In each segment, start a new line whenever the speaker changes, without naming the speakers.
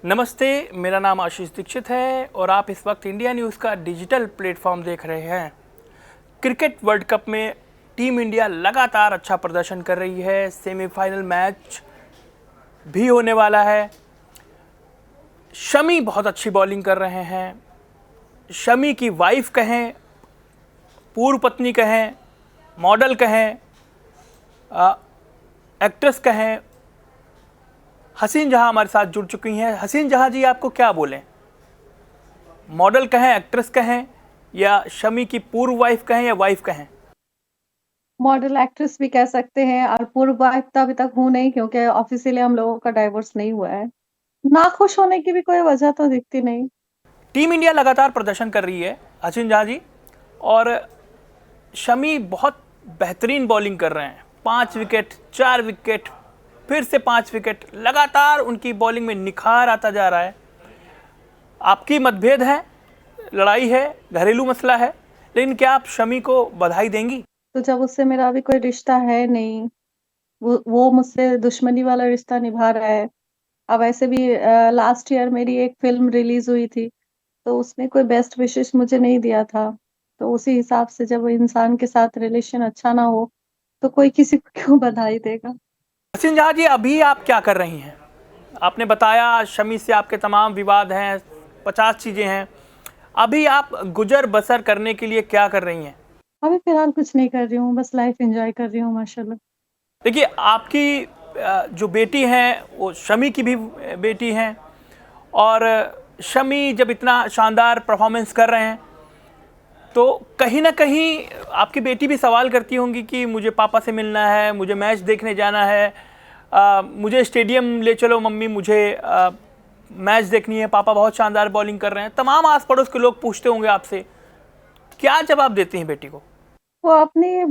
नमस्ते, मेरा नाम आशीष दीक्षित है और आप इस वक्त इंडिया न्यूज़ का डिजिटल प्लेटफॉर्म देख रहे हैं। क्रिकेट वर्ल्ड कप में टीम इंडिया लगातार अच्छा प्रदर्शन कर रही है। सेमीफाइनल मैच भी होने वाला है। शमी बहुत अच्छी बॉलिंग कर रहे हैं। शमी की वाइफ कहें, पूर्व पत्नी कहें, मॉडल कहें, एक्ट्रेस कहें, हसीन जहां हमारे साथ जुड़ चुकी हैं। हसीन जहां जी, आपको क्या बोलें? मॉडल कहें, एक्ट्रेस कहें, या शमी की पूर्व वाइफ कहें, या वाइफ कहें?
मॉडल एक्ट्रेस भी कह सकते हैं और पूर्व वाइफ तो अभी तक हूँ नहीं, क्योंकि ऑफिशियली हम लोगों का डाइवोर्स नहीं हुआ है। नाखुश होने की भी कोई वजह तो दिखती नहीं।
टीम इंडिया लगातार प्रदर्शन कर रही है, हसीन जहां जी, और शमी बहुत बेहतरीन बॉलिंग कर रहे हैं। 5 विकेट, 4 विकेट, फिर से 5 विकेट, लगातार उनकी बॉलिंग में निखार आता जा रहा है। आपकी मतभेद है, लड़ाई है, घरेलू मसला है, लेकिन क्या आप शमी को बधाई देंगी?
तो जब उससे मेरा अभी कोई रिश्ता है नहीं, वो मुझसे दुश्मनी वाला रिश्ता निभा रहा है। अब ऐसे भी लास्ट ईयर मेरी एक फिल्म रिलीज हुई थी, तो उसने कोई बेस्ट विशेस मुझे नहीं दिया था। तो उसी हिसाब से जब इंसान के साथ रिलेशन अच्छा ना हो, तो कोई किसी को क्यों बधाई देगा।
हसीन जहां जी, अभी आप क्या कर रही हैं? आपने बताया शमी से आपके तमाम विवाद हैं, 50 चीज़ें हैं। अभी आप गुजर बसर करने के लिए क्या कर रही हैं?
अभी फिलहाल कुछ नहीं कर रही हूँ, बस लाइफ एंजॉय कर रही हूँ माशाल्लाह।
देखिए, आपकी जो बेटी हैं वो शमी की भी बेटी हैं, और शमी जब इतना शानदार परफॉर्मेंस कर रहे हैं तो कहीं ना कहीं आपकी बेटी भी सवाल करती होंगी कि मुझे पापा से मिलना है, मुझे मैच देखने जाना है, मुझे स्टेडियम ले चलो मम्मी, मुझे मैच देखनी है, पापा बहुत शानदार बॉलिंग कर रहे हैं। तमाम आस पड़ोस के लोग पूछते होंगे आपसे, क्या जवाब देती हैं बेटी को?
वो अपनी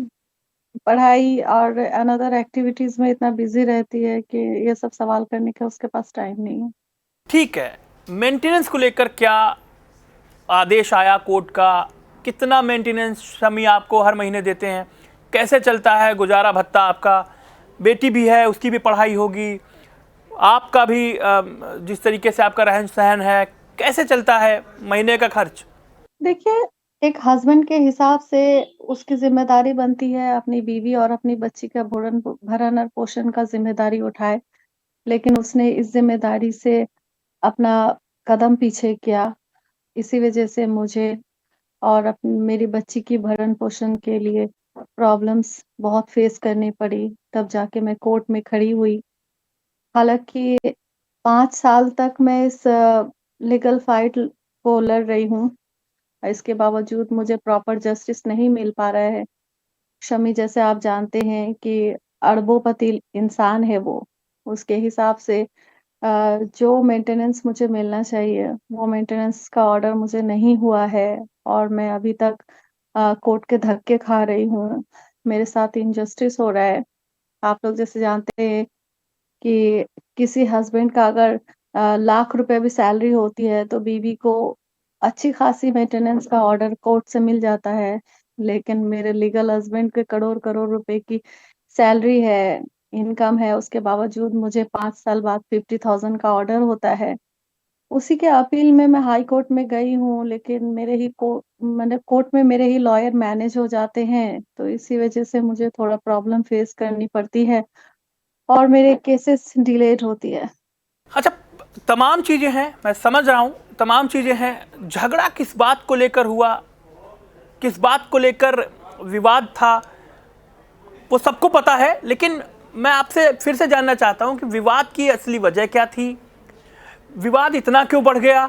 पढ़ाई और अनदर एक्टिविटीज में इतना बिजी रहती है कि ये सब सवाल करने का उसके पास टाइम नहीं है।
ठीक है, मेंटेनेंस को लेकर क्या आदेश आया कोर्ट का? कितना मेंटेनेंस शमी आपको हर महीने देते हैं? कैसे चलता है गुजारा भत्ता आपका? बेटी भी है, उसकी भी पढ़ाई होगी, आपका भी जिस तरीके से आपका रहन सहन है, कैसे चलता है महीने का खर्च?
देखिए, एक हस्बैंड के हिसाब से उसकी जिम्मेदारी बनती है अपनी बीवी और अपनी बच्ची का भरण और पोषण का जिम्मेदारी उठाए। लेकिन उसने इस जिम्मेदारी से अपना कदम पीछे किया। इसी वजह से मुझे और मेरी बच्ची की भरण पोषण के लिए प्रॉब्लम्स बहुत फेस करनी पड़ी। तब जाके मैं कोर्ट में खड़ी हुई। हालाँकि 5 साल तक मैं इस लीगल फाइट को लड़ रही हूँ। इसके बावजूद मुझे प्रॉपर जस्टिस नहीं मिल पा रहा है। शमी, जैसे आप जानते हैं कि अरबों-पति इंसान है वो। उसके हिसाब से जो मेंटेनेंस मुझे मिलना चाहिए, वो मेंटेनेंस का ऑर्डर मुझे नहीं हुआ है और मैं अभी तक कोर्ट के धक्के खा रही हूँ। मेरे साथ इनजस्टिस हो रहा है। आप लोग जैसे जानते हैं कि किसी हस्बैंड का अगर लाख रुपए भी सैलरी होती है, तो बीवी को अच्छी खासी मेंटेनेंस का ऑर्डर कोर्ट से मिल जाता है। लेकिन मेरे लीगल हस्बैंड के करोड़-करोड़ रुपए की सैलरी है, इनकम है, उसके बावजूद मुझे 5 साल बाद 50,000 का ऑर्डर होता है। उसी के अपील में मैं हाई कोर्ट में गई हूँ, लेकिन मैंने कोर्ट में मेरे ही लॉयर मैनेज हो जाते हैं, तो इसी वजह से मुझे थोड़ा प्रॉब्लम फेस करनी पड़ती है और मेरे केसेस डिलेड होती है।
अच्छा, तमाम चीज़ें हैं, मैं समझ रहा हूँ, तमाम चीज़ें हैं। झगड़ा किस बात को लेकर हुआ, किस बात को लेकर विवाद था, वो सबको पता है, लेकिन मैं आपसे फिर से जानना चाहता हूं कि विवाद की असली वजह क्या थी? विवाद इतना क्यों बढ़ गया?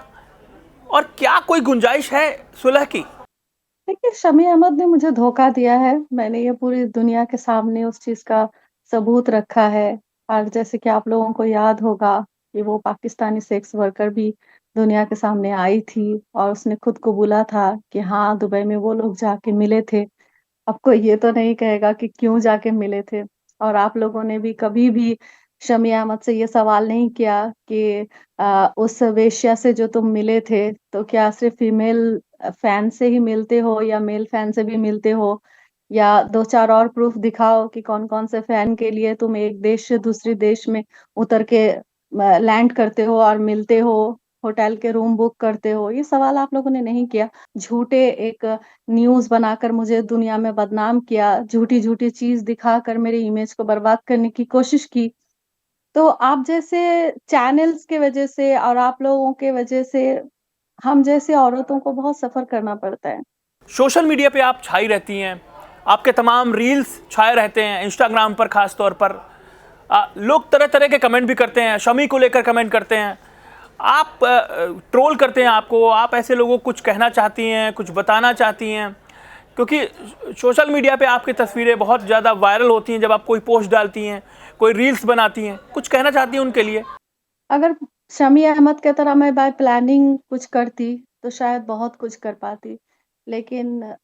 और क्या कोई गुंजाइश है सुलह की?
देखिए, शमी अहमद ने मुझे धोखा दिया है। मैंने ये पूरी दुनिया के सामने उस चीज़ का सबूत रखा है। और जैसे कि आप लोगों को याद होगा कि वो पाकिस्तानी सेक्स वर्कर भी दुनिया के सामने आई थी और उसने खुद को बोला था कि हाँ, दुबई में वो लोग जाके मिले थे। अब कोई ये तो नहीं कहेगा कि क्यों जाके मिले थे। और आप लोगों ने भी कभी भी शमी अहमद से ये सवाल नहीं किया कि उस वेश्या से जो तुम मिले थे, तो क्या सिर्फ़ फीमेल फैन से ही मिलते हो या मेल फैन से भी मिलते हो? या 2-4 और प्रूफ़ दिखाओ कि कौन-कौन से फैन के लिए तुम एक देश से दूसरे देश में उतर के लैंड करते हो और मिलते हो, होटल के रूम बुक करते हो? ये सवाल आप लोगों ने नहीं किया। झूठे एक न्यूज़ बनाकर मुझे दुनिया में बदनाम किया, झूठी-झूठी चीज़ दिखाकर मेरी इमेज को बर्बाद करने की कोशिश की। तो आप जैसे चैनल्स की वज़ह से और आप लोगों के वज़ह से हम जैसी औरतों को बहुत सफ़र करना पड़ता है।
सोशल मीडिया पे आप छाई रहती हैं, आपके तमाम रील्स छाए रहते हैं, इंस्टाग्राम पर खास तौर पर लोग तरह तरह के कमेंट भी करते हैं, शमी को लेकर कमेंट करते हैं, आप ट्रोल करते हैं आपको, आप ऐसे लोगों को कुछ कहना चाहती हैं, कुछ बताना चाहती हैं, क्योंकि सोशल मीडिया पे आपकी तस्वीरें बहुत ज़्यादा वायरल होती हैं जब आप कोई पोस्ट डालती हैं, कोई रील्स बनाती हैं, कुछ कहना चाहती हैं उनके लिए?
अगर शमी अहमद की तरह मैं बाय प्लानिंग कुछ करती, तो शायद बहुत कुछ कर पाती। लेकिन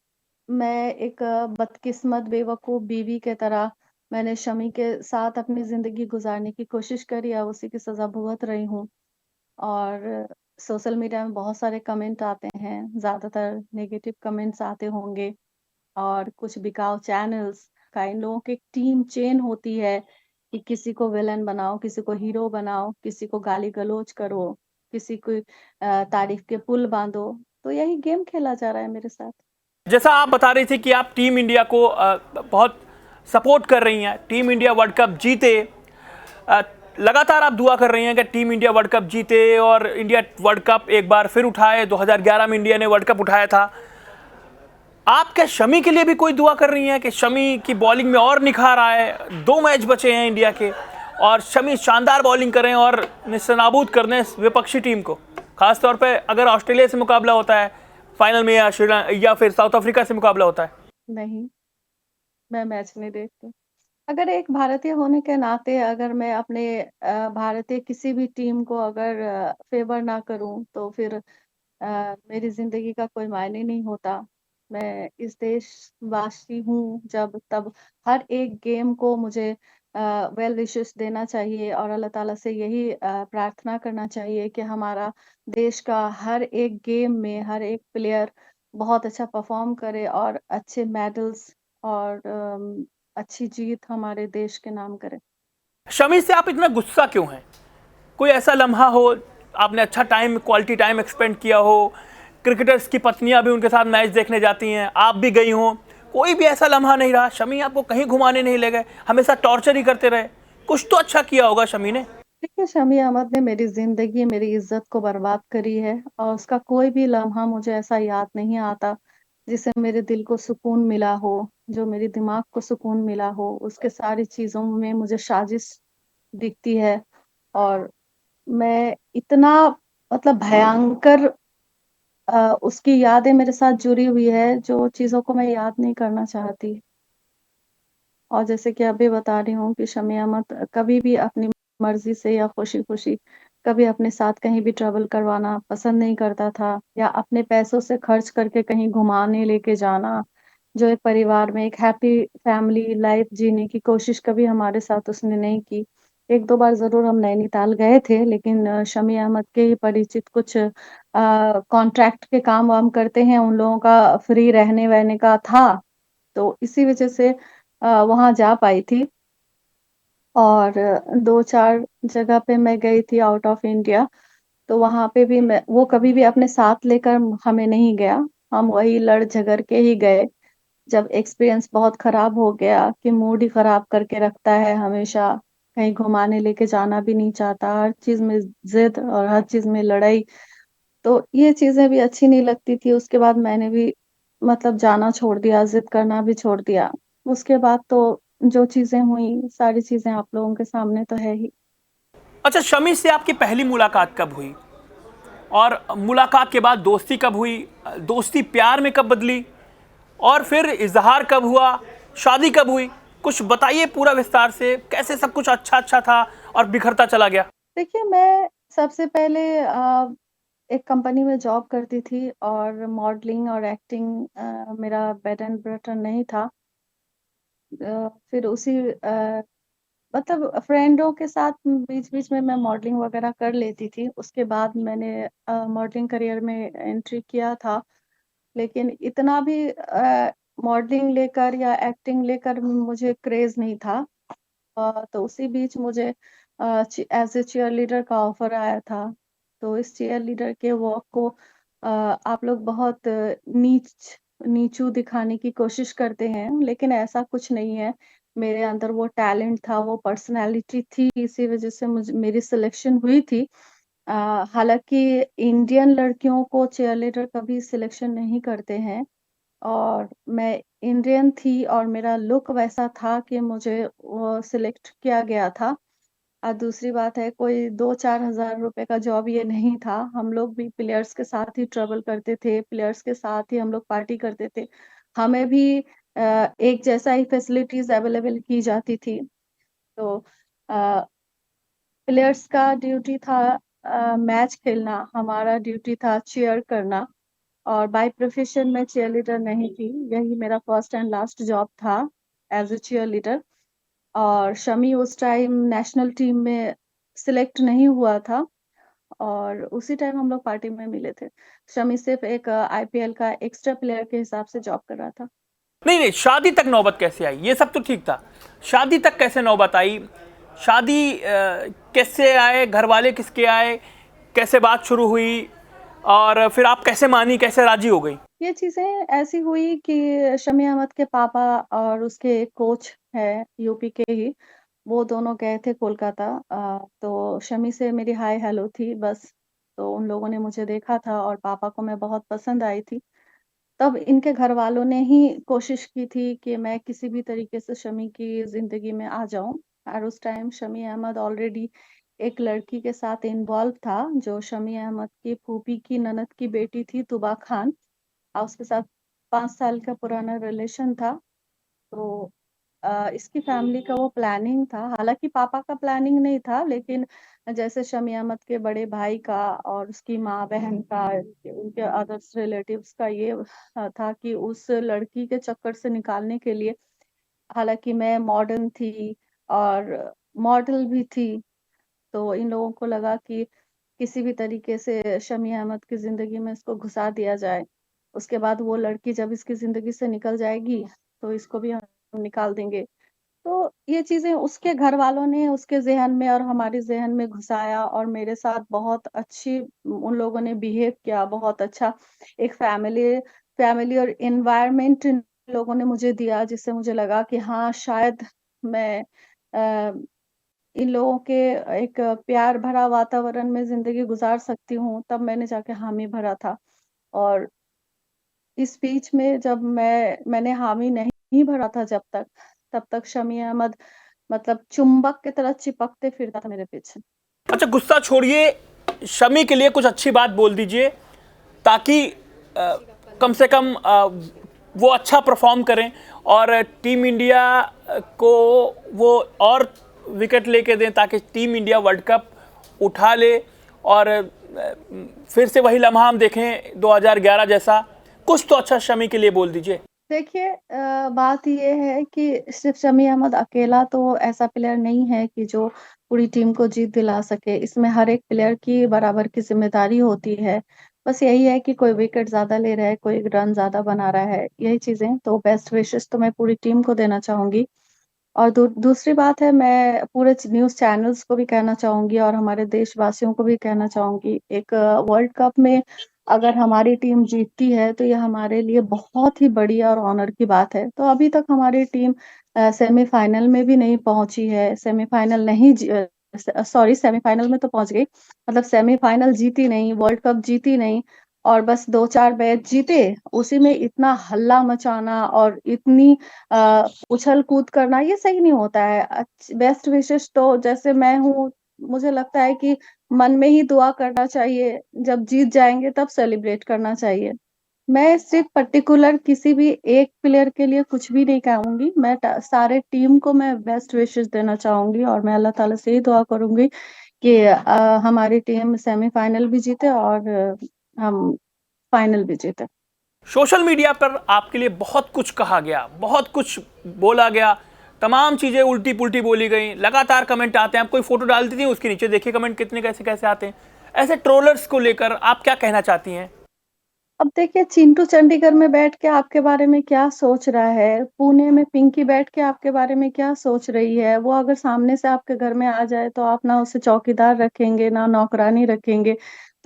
मैं एक बदकिस्मत, बेवकूफ़ बीवी की तरह मैंने शमी के साथ अपनी ज़िंदगी गुज़ारने की कोशिश करी और उसी की सज़ा भुगत रही हूँ। और सोशल मीडिया में बहुत सारे कमेंट आते हैं, ज़्यादातर नेगेटिव कमेंट्स आते होंगे और कुछ बिकाऊ चैनल्स का इन लोगों की एक टीम चेन होती है कि किसी को विलेन बनाओ, किसी को हीरो बनाओ, किसी को गाली-गलौज करो, किसी को तारीफ़ के पुल बाँधो। तो यही गेम खेला जा रहा है मेरे साथ।
जैसा आप बता रही थी कि आप टीम इंडिया को बहुत सपोर्ट कर रही हैं, टीम इंडिया वर्ल्ड कप जीते, अ, लगातार आप दुआ कर रही हैं कि टीम इंडिया वर्ल्ड कप जीते और इंडिया वर्ल्ड कप एक बार फिर उठाए। 2011 में इंडिया ने वर्ल्ड कप उठाया था। आप क्या शमी के लिए भी कोई दुआ कर रही हैं कि शमी की बॉलिंग में और निखार आए? 2 मैच बचे हैं इंडिया के और शमी शानदार बॉलिंग करें और निस्तानाबूद कर दें विपक्षी टीम को, खासतौर पे अगर ऑस्ट्रेलिया से मुकाबला होता है फाइनल में, या श्रीलंका या फिर साउथ अफ्रीका से मुकाबला होता है।
नहीं, मैं मैच नहीं देखती। अगर एक भारतीय होने के नाते अगर मैं अपने भारतीय किसी भी टीम को अगर फ़ेवर ना करूँ, तो फिर मेरी ज़िंदगी का कोई मायने नहीं होता। मैं इस देशवासी हूँ जब तब हर एक गेम को मुझे वेल विशेस देना चाहिए और अल्लाह ताला से यही प्रार्थना करना चाहिए कि हमारा देश का हर एक गेम में हर एक प्लेयर बहुत अच्छा परफ़ॉर्म करे और अच्छे मेडल्स और अच्छी जीत हमारे देश के नाम करे।
शमी से आप इतना गुस्सा क्यों हैं? कोई ऐसा लम्हा हो, आपने अच्छा टाइम, क्वालिटी टाइम एक्सपेंड किया हो, क्रिकेटर्स की पत्नियां भी उनके साथ मैच देखने जाती हैं, आप भी गई हो, कोई भी ऐसा लम्हा नहीं रहा, शमी आपको कहीं घुमाने नहीं ले गए, हमेशा टॉर्चर ही करते रहे, कुछ तो अच्छा किया होगा शमी ने।
देखिए, शमी अहमद ने मेरी ज़िंदगी, मेरी इज़्ज़त को बर्बाद करी है और उसका कोई भी लम्हा मुझे ऐसा याद नहीं आता, जिससे मेरे दिल को सुकून मिला हो, जो मेरे दिमाग को सुकून मिला हो। उसके सारी चीज़ों में मुझे साजिश दिखती है और मैं इतना मतलब भयंकर उसकी यादें मेरे साथ जुड़ी हुई है, जो चीज़ों को मैं याद नहीं करना चाहती। और जैसे कि अभी बता रही हूँ कि शमी अहमद कभी भी अपनी मर्ज़ी से या खुशी-खुशी कभी अपने साथ कहीं भी ट्रैवल करवाना पसंद नहीं करता था या अपने पैसों से खर्च करके कहीं घुमाने लेके जाना, जो एक परिवार में एक हैप्पी फैमिली लाइफ़ जीने की कोशिश कभी हमारे साथ उसने नहीं की। 1-2 बार ज़रूर हम नैनीताल गए थे, लेकिन शमी अहमद के ही परिचित कुछ कॉन्ट्रैक्ट के काम-वाम करते हैं, उन लोगों का फ्री रहने-वहने का था, तो इसी वज़ह से वहाँ जा पाई थी और 2-4 जगह पे मैं गई थी आउट ऑफ इंडिया, तो वहाँ पे भी मैं वो कभी भी अपने साथ लेकर हमें नहीं गया, हम वही लड़-झगड़ के ही गए। जब एक्सपीरियंस बहुत खराब हो गया कि मूड ही खराब करके रखता है हमेशा, कहीं घुमाने लेके जाना भी नहीं चाहता, हर चीज़ में ज़िद और हर चीज़ में लड़ाई, तो ये चीज़ें भी अच्छी नहीं लगती थी। उसके बाद मैंने भी मतलब जाना छोड़ दिया, ज़िद करना भी छोड़ दिया। उसके बाद तो जो चीज़ें हुई, सारी चीज़ें आप लोगों के सामने तो है ही।
अच्छा, शमी से आपकी पहली मुलाकात कब हुई और मुलाकात के बाद दोस्ती कब हुई, दोस्ती प्यार में कब बदली और फिर इजहार कब हुआ, शादी कब हुई? कुछ बताइए पूरा विस्तार से, कैसे सब कुछ अच्छा अच्छा था और बिखरता चला गया।
देखिए, मैं सबसे पहले एक कंपनी में जॉब करती थी और मॉडलिंग और एक्टिंग मेरा ब्रेड एंड बटर नहीं था। फिर उसी मतलब फ्रेंडों के साथ बीच-बीच में मैं मॉडलिंग वगैरह कर लेती थी। उसके बाद मैंने मॉडलिंग करियर में एंट्री किया था। लेकिन इतना भी मॉडलिंग लेकर या एक्टिंग लेकर मुझे क्रेज़ नहीं था। तो उसी बीच मुझे एज ए चीयर लीडर का ऑफर आया था। तो इस चीयर लीडर के वर्क को आप लोग बहुत नीचू दिखाने की कोशिश करते हैं, लेकिन ऐसा कुछ नहीं है। मेरे अंदर वो टैलेंट था, वो पर्सनैलिटी थी, इसी वजह से मेरी सिलेक्शन हुई थी। हालाँकि इंडियन लड़कियों को चीयर लीडर कभी सिलेक्शन नहीं करते हैं, और मैं इंडियन थी और मेरा लुक वैसा था कि मुझे वो सिलेक्ट किया गया था। दूसरी बात है, कोई 2-4 हज़ार रुपए का जॉब ये नहीं था। हम लोग भी प्लेयर्स के साथ ही ट्रैवल करते थे, प्लेयर्स के साथ ही हम लोग पार्टी करते थे। हमें भी एक जैसा ही फैसिलिटीज़ अवेलेबल की जाती थी। तो अ, प्लेयर्स का ड्यूटी था मैच खेलना, हमारा ड्यूटी था चीयर करना, और बाय प्रोफेशन मैं चीयर लीडर नहीं थी। यही मेरा फर्स्ट एंड लास्ट जॉब था एज़ अ चीयर लीडर। और शमी उस टाइम नेशनल टीम में सिलेक्ट नहीं हुआ था, और उसी टाइम हम लोग पार्टी में मिले थे। शमी सिर्फ़ एक आईपीएल का एक्स्ट्रा प्लेयर के हिसाब से जॉब कर रहा था।
नहीं नहीं, शादी तक नौबत कैसे आई? ये सब तो ठीक था, शादी तक कैसे नौबत आई? शादी कैसे आए, घर वाले किसके आए, कैसे बात शुरू हुई, और फिर आप कैसे मानी, कैसे राजी हो गई?
ये चीज़ें ऐसी हुई कि शमी अहमद के पापा और उसके एक कोच हैं यूपी के ही, वो दोनों गए थे कोलकाता। तो शमी से मेरी हाय हेलो थी बस। तो उन लोगों ने मुझे देखा था और पापा को मैं बहुत पसंद आई थी। तब इनके घरवालों ने ही कोशिश की थी कि मैं किसी भी तरीके से शमी की ज़िंदगी में आ जाऊँ, और उस टाइम शमी अहमद ऑलरेडी एक लड़की के साथ इन्वॉल्व था, जो शमी अहमद की फूफी की ननद की बेटी थी तुबा खान। उसके साथ 5 साल का पुराना रिलेशन था। तो इसकी फैमिली का वो प्लानिंग था, हालाँकि पापा का प्लानिंग नहीं था, लेकिन जैसे शमी अहमद के बड़े भाई का और उसकी माँ-बहन का, उनके अदर्स रिलेटिव्स का ये था कि उस लड़की के चक्कर से निकालने के लिए, हालाँकि मैं मॉडर्न थी और मॉडल भी थी, तो इन लोगों को लगा कि किसी भी तरीके से शमी अहमद की ज़िंदगी में इसको घुसा दिया जाए। उसके बाद वो लड़की जब इसकी ज़िंदगी से निकल जाएगी, तो इसको भी हम निकाल देंगे। तो ये चीज़ें उसके घरवालों ने उसके ज़हन में और हमारे ज़हन में घुसाया, और मेरे साथ बहुत अच्छी उन लोगों ने बिहेव किया, बहुत अच्छा एक फैमिली और एनवायरनमेंट इन लोगों ने मुझे दिया, जिससे मुझे लगा कि हाँ, शायद मैं अ, इन लोगों के एक प्यार भरा वातावरण में ज़िंदगी गुज़ार सकती हूँ, तब मैंने जाके हामी भरा था। और इस बीच में जब मैंने हामी नहीं भरा था तब तक शमी अहमद मतलब चुंबक की तरह चिपकते फिरता था मेरे पीछे।
अच्छा, गुस्सा छोड़िए, शमी के लिए कुछ अच्छी बात बोल दीजिए, ताकि कम से कम वो अच्छा परफॉर्म करें और टीम इंडिया को वो और विकेट लेके दें, ताकि टीम इंडिया वर्ल्ड कप उठा ले, और फिर से वही लम्हा हम देखें 2011 जैसा। कुछ तो अच्छा शमी के लिए बोल दीजिए।
देखिए, बात ये है कि सिर्फ़ शमी अहमद अकेला तो ऐसा प्लेयर नहीं है कि जो पूरी टीम को जीत दिला सके। इसमें हर एक प्लेयर की बराबर की ज़िम्मेदारी होती है। बस यही है कि कोई विकेट ज़्यादा ले रहा है, कोई रन ज़्यादा बना रहा है, यही चीज़ें। तो बेस्ट विशेज़ तो मैं पूरी टीम को देना चाहूँगी। और दूसरी बात है, मैं पूरे न्यूज़ चैनल्स को भी कहना चाहूँगी और हमारे देशवासियों को भी कहना चाहूँगी, एक वर्ल्ड कप में अगर हमारी टीम जीतती है, तो ये हमारे लिए बहुत ही बड़ी और ऑनर की बात है। तो अभी तक हमारी टीम सेमीफ़ाइनल में भी नहीं पहुँची है, सेमीफ़ाइनल नहीं सॉरी, सेमीफ़ाइनल में तो पहुँच गई, मतलब सेमीफ़ाइनल जीती नहीं, वर्ल्ड कप जीती नहीं, और बस 2-4 मैच जीते, उसी में इतना हल्ला मचाना और इतनी उछल-कूद करना, ये सही नहीं होता है। बेस्ट विशेज़ तो जैसे मैं हूँ, मुझे लगता है कि मन में ही दुआ करना चाहिए, जब जीत जाएँगे तब सेलिब्रेट करना चाहिए। मैं सिर्फ़ पर्टिकुलर किसी भी एक प्लेयर के लिए कुछ भी नहीं कहूँगी, मैं सारे टीम को मैं बेस्ट विशेज़ देना चाहूँगी, और मैं अल्लाह ताला से यही दुआ करूँगी कि हमारी टीम सेमीफ़ाइनल भी जीते और हम फाइनल भी जीते।
सोशल मीडिया पर आपके लिए बहुत कुछ कहा गया, बहुत कुछ बोला गया, तमाम चीज़ें उल्टी पुल्टी बोली गई, लगातार कमेंट आते हैं। आप कोई फोटो डालती थी, उसके नीचे देखिए कमेंट कितने कैसे कैसे आते हैं। ऐसे ट्रोलर्स को लेकर आप क्या कहना चाहती हैं?
अब देखिए चिंटू चंडीगढ़ में बैठ के आपके बारे में क्या सोच रहा है, पुणे में पिंकी बैठ के आपके बारे में क्या सोच रही है, वो अगर सामने से आपके घर में आ जाए तो आप ना उसे चौकीदार रखेंगे, ना नौकरानी रखेंगे।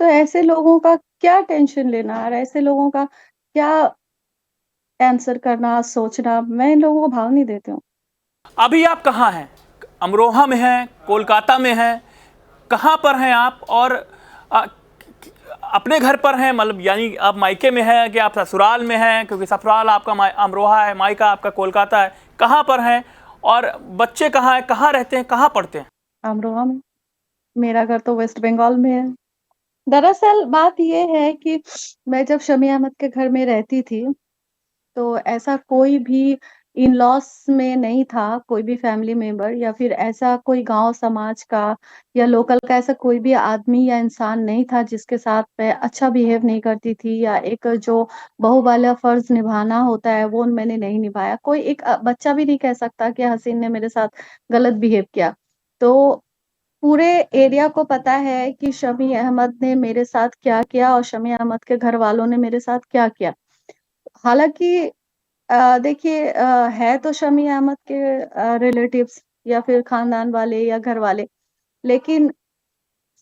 तो ऐसे लोगों का क्या टेंशन लेना और ऐसे लोगों का क्या आंसर करना, सोचना, मैं इन लोगों को भाव नहीं देती हूँ।
अभी आप कहाँ हैं? अमरोहा में हैं, कोलकाता में हैं, कहाँ पर हैं आप? और अपने घर पर हैं, मतलब यानी आप मायके में हैं कि आप ससुराल में हैं? क्योंकि ससुराल आपका अमरोहा है, मायका आपका कोलकाता है। कहाँ पर हैं और बच्चे कहाँ हैं, कहाँ रहते हैं, कहाँ पढ़ते हैं?
अमरोहा में, मेरा घर तो वेस्ट बंगाल में है। दरअसल बात ये है कि मैं जब शमी अहमद के घर में रहती थी, तो ऐसा कोई भी इन-लॉज़ में नहीं था, कोई भी फैमिली मेंबर या फिर ऐसा कोई गाँव समाज का या लोकल का ऐसा कोई भी आदमी या इंसान नहीं था जिसके साथ मैं अच्छा बिहेव नहीं करती थी या एक जो बहू वाला फ़र्ज़ निभाना होता है वो मैंने नहीं निभाया। कोई एक बच्चा भी नहीं कह सकता कि हसीन ने मेरे साथ गलत बिहेव किया। तो पूरे एरिया को पता है कि शमी अहमद ने मेरे साथ क्या किया और शमी अहमद के घरवालों ने मेरे साथ क्या किया। हालाँकि देखिए है तो शमी अहमद के रिलेटिव्स या फिर खानदान वाले या घर वाले, लेकिन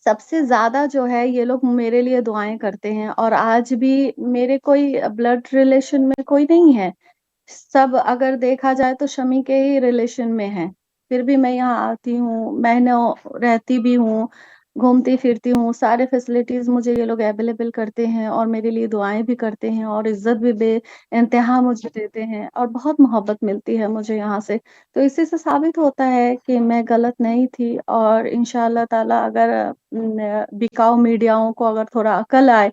सबसे ज़्यादा जो है ये लोग मेरे लिए दुआएँ करते हैं और आज भी मेरे कोई ब्लड रिलेशन में कोई नहीं है। सब अगर देखा जाए तो शमी के ही रिलेशन में हैं। फिर भी मैं यहाँ आती हूँ, महीनों रहती भी हूँ, घूमती-फिरती हूँ, सारे फैसिलिटीज़ मुझे ये लोग अवेलेबल करते हैं और मेरे लिए दुआएँ भी करते हैं और इज़्ज़त भी बेइंतहा मुझे देते हैं और बहुत मोहब्बत मिलती है मुझे यहाँ से। तो इसी से साबित होता है कि मैं गलत नहीं थी और इंशाअल्लाह ताला अगर बिकाऊ मीडियाओं को अगर थोड़ा अकल आए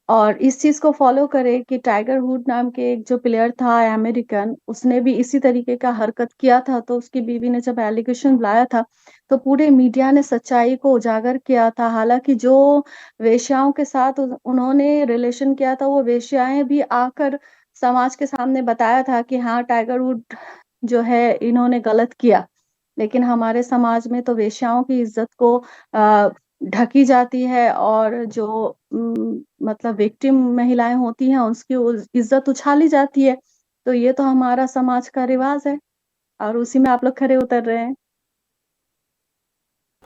और इस चीज़ को फ़ॉलो करे कि टाइगर वुड नाम के एक जो प्लेयर था अमेरिकन, उसने भी इसी तरीके का हरकत किया था, तो उसकी बीवी ने जब एलिगेशन लाया था, तो पूरे मीडिया ने सच्चाई को उजागर किया था। हालाँकि जो वेश्याओं के साथ उन्होंने रिलेशन किया था, वो वेश्याएँ भी आकर समाज के सामने बताया था कि हाँ, टाइगर वुड जो है इन्होंने गलत किया। लेकिन हमारे समाज में तो वेश्याओं की इज़्ज़त को ढकी जाती है और जो मतलब विक्टिम महिलाएँ होती हैं, उसकी इज़्ज़त उछाली जाती है। तो ये तो हमारा समाज का रिवाज़ है और उसी में आप लोग खरे उतर रहे हैं।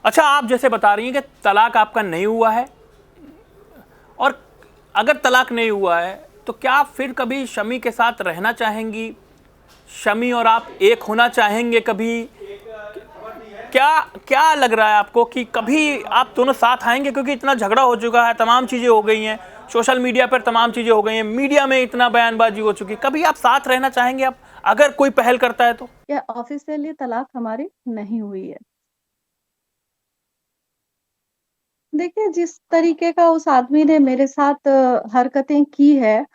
अच्छा, आप जैसे बता रही हैं कि तलाक आपका नहीं हुआ है, और अगर तलाक नहीं हुआ है तो क्या आप फिर कभी शमी के साथ रहना चाहेंगी? शमी और आप एक होना चाहेंगे कभी? क्या क्या लग रहा है आपको कि कभी आप दोनों साथ आएंगे? क्योंकि इतना झगड़ा हो चुका है, तमाम चीज़ें हो गई हैं, सोशल मीडिया पर तमाम चीज़ें हो गई हैं, मीडिया में इतना बयानबाजी हो चुकी है, कभी आप साथ रहना चाहेंगे आप, अगर कोई पहल करता है तो?
ये ऑफ़िशियली तलाक हमारी नहीं हुई है। देखिए, जिस तरीके का उस आदमी ने मेरे साथ हरकतें की है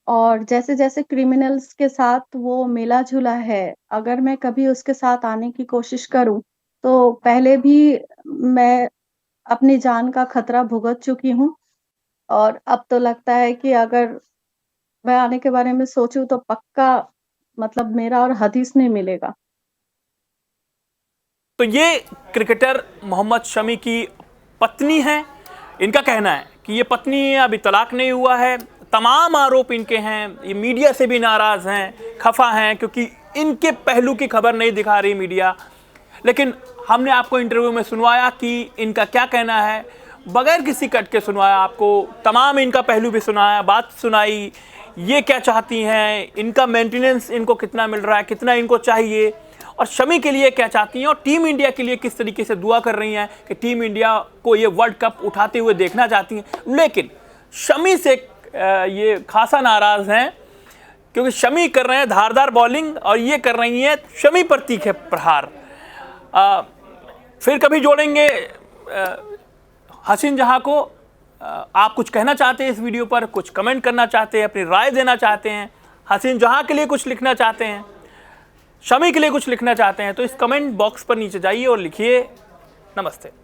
और जैसे-जैसे क्रिमिनल्स के साथ वो मिला-जुला है, अगर मैं कभी उसके साथ आने की कोशिश करूँ, तो पहले भी मैं अपनी जान का खतरा भुगत चुकी हूँ और अब तो लगता है कि अगर मैं आने के बारे में सोचूँ तो पक्का मतलब मेरा और हदीस नहीं मिलेगा।
तो ये क्रिकेटर मोहम्मद शमी की पत्नी हैं। इनका कहना है कि ये पत्नी है, अभी तलाक नहीं हुआ है, तमाम आरोप इनके हैं, ये मीडिया से भी नाराज़ हैं, खफा हैं, क्योंकि इनके पहलू की खबर नहीं दिखा रही मीडिया। लेकिन हमने आपको इंटरव्यू में सुनवाया कि इनका क्या कहना है, बगैर किसी कट के सुनवाया आपको, तमाम इनका पहलू भी सुनाया, बात सुनाई, ये क्या चाहती हैं, इनका मेंटेनेंस इनको कितना मिल रहा है, कितना इनको चाहिए, और शमी के लिए क्या चाहती हैं, और टीम इंडिया के लिए किस तरीके से दुआ कर रही हैं कि टीम इंडिया को ये वर्ल्ड कप उठाते हुए देखना चाहती हैं। लेकिन शमी से ये खासा नाराज़ हैं, क्योंकि शमी कर रहे हैं धारदार बॉलिंग और ये कर रही हैं शमी पर तीखे प्रहार। फिर कभी जोड़ेंगे हसीन जहां को। आप कुछ कहना चाहते हैं इस वीडियो पर, कुछ कमेंट करना चाहते हैं, अपनी राय देना चाहते हैं, हसीन जहां के लिए कुछ लिखना चाहते हैं, शमी के लिए कुछ लिखना चाहते हैं, तो इस कमेंट बॉक्स पर नीचे जाइए और लिखिए। नमस्ते।